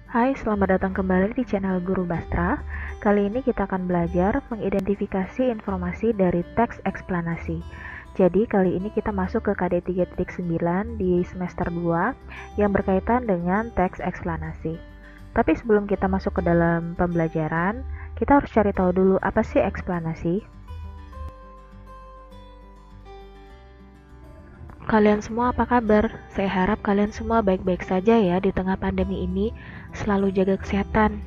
Hai, selamat datang kembali di channel Guru Bastra. Kali ini kita akan belajar mengidentifikasi informasi dari teks eksplanasi. Jadi kali ini kita masuk ke KD 3.9 di semester 2 yang berkaitan dengan teks eksplanasi. Tapi sebelum kita masuk ke dalam pembelajaran, kita harus cari tahu dulu apa sih eksplanasi. Kalian semua apa kabar? Saya harap kalian semua baik-baik saja ya di tengah pandemi ini. Selalu jaga kesehatan.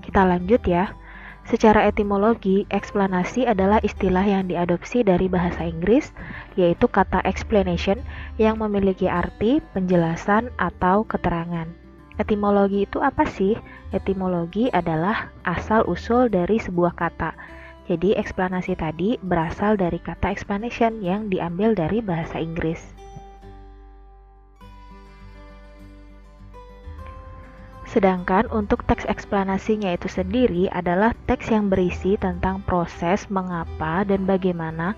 Kita lanjut ya. Secara etimologi, eksplanasi adalah istilah yang diadopsi dari bahasa Inggris, yaitu kata explanation yang memiliki arti penjelasan atau keterangan. Etimologi itu apa sih? Etimologi adalah asal-usul dari sebuah kata. Jadi eksplanasi tadi berasal dari kata explanation yang diambil dari bahasa Inggris. Sedangkan untuk teks eksplanasinya itu sendiri adalah teks yang berisi tentang proses mengapa dan bagaimana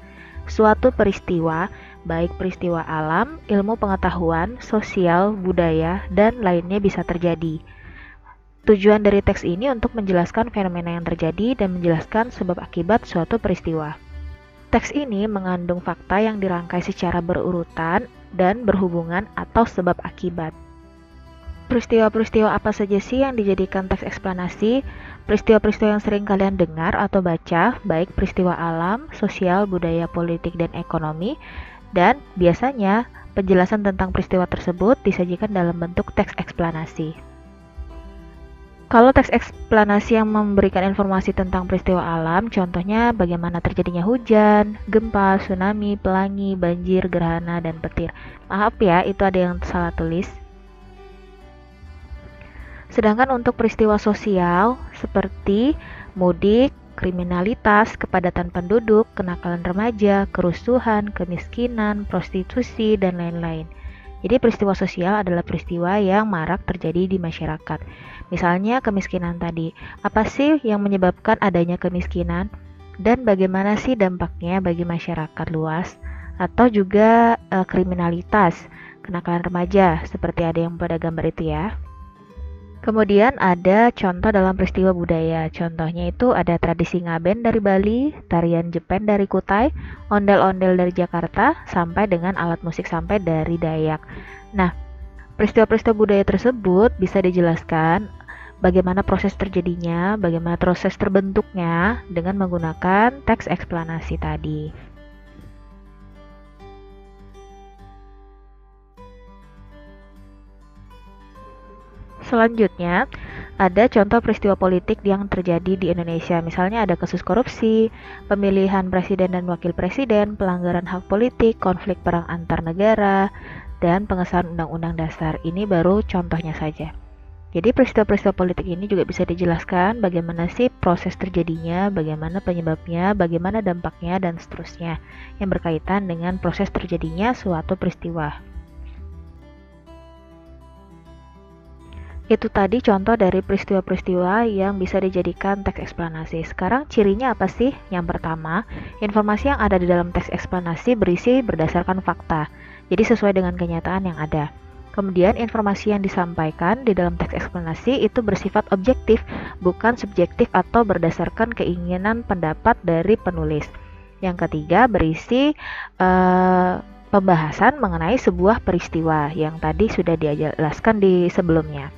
suatu peristiwa, baik peristiwa alam, ilmu pengetahuan, sosial, budaya, dan lainnya bisa terjadi. Tujuan dari teks ini untuk menjelaskan fenomena yang terjadi dan menjelaskan sebab akibat suatu peristiwa. Teks ini mengandung fakta yang dirangkai secara berurutan dan berhubungan atau sebab akibat. Peristiwa-peristiwa apa saja sih yang dijadikan teks eksplanasi? Peristiwa-peristiwa yang sering kalian dengar atau baca, baik peristiwa alam, sosial, budaya, politik, dan ekonomi, dan biasanya penjelasan tentang peristiwa tersebut disajikan dalam bentuk teks eksplanasi. Kalau teks eksplanasi yang memberikan informasi tentang peristiwa alam, contohnya bagaimana terjadinya hujan, gempa, tsunami, pelangi, banjir, gerhana, dan petir. Maaf ya, itu ada yang salah tulis. Sedangkan untuk peristiwa sosial seperti mudik, kriminalitas, kepadatan penduduk, kenakalan remaja, kerusuhan, kemiskinan, prostitusi, dan lain-lain. Jadi peristiwa sosial adalah peristiwa yang marak terjadi di masyarakat. Misalnya kemiskinan tadi. Apa sih yang menyebabkan adanya kemiskinan? Dan bagaimana sih dampaknya bagi masyarakat luas? Atau juga kriminalitas, kenakalan remaja, seperti ada yang pada gambar itu ya. Kemudian ada contoh dalam peristiwa budaya. Contohnya itu ada tradisi ngaben dari Bali, tarian Jepen dari Kutai, ondel-ondel dari Jakarta, sampai dengan alat musik sampai dari Dayak. Nah, peristiwa-peristiwa budaya tersebut bisa dijelaskan bagaimana proses terjadinya, bagaimana proses terbentuknya dengan menggunakan teks eksplanasi tadi. Selanjutnya, ada contoh peristiwa politik yang terjadi di Indonesia. Misalnya ada kasus korupsi, pemilihan presiden dan wakil presiden, pelanggaran hak politik, konflik perang antar negara, dan pengesahan undang-undang dasar. Ini baru contohnya saja. Jadi peristiwa-peristiwa politik ini juga bisa dijelaskan bagaimana sih proses terjadinya, bagaimana penyebabnya, bagaimana dampaknya, dan seterusnya yang berkaitan dengan proses terjadinya suatu peristiwa. Itu tadi contoh dari peristiwa-peristiwa yang bisa dijadikan teks eksplanasi. Sekarang cirinya apa sih? Yang pertama, informasi yang ada di dalam teks eksplanasi berisi berdasarkan fakta, jadi sesuai dengan kenyataan yang ada. Kemudian informasi yang disampaikan di dalam teks eksplanasi itu bersifat objektif, bukan subjektif atau berdasarkan keinginan pendapat dari penulis. Yang ketiga, berisi pembahasan mengenai sebuah peristiwa yang tadi sudah dijelaskan di sebelumnya.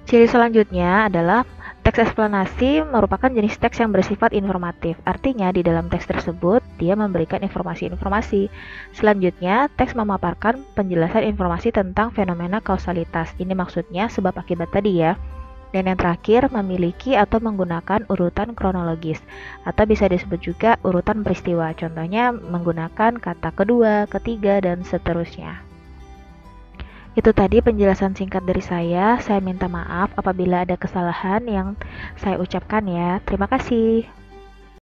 Ciri selanjutnya adalah teks eksplanasi merupakan jenis teks yang bersifat informatif. Artinya di dalam teks tersebut dia memberikan informasi-informasi. Selanjutnya, teks memaparkan penjelasan informasi tentang fenomena kausalitas. Ini maksudnya sebab akibat tadi ya. Dan yang terakhir, memiliki atau menggunakan urutan kronologis atau bisa disebut juga urutan peristiwa. Contohnya menggunakan kata kedua, ketiga, dan seterusnya. Itu tadi penjelasan singkat dari saya. Saya minta maaf apabila ada kesalahan yang saya ucapkan ya. Terima kasih.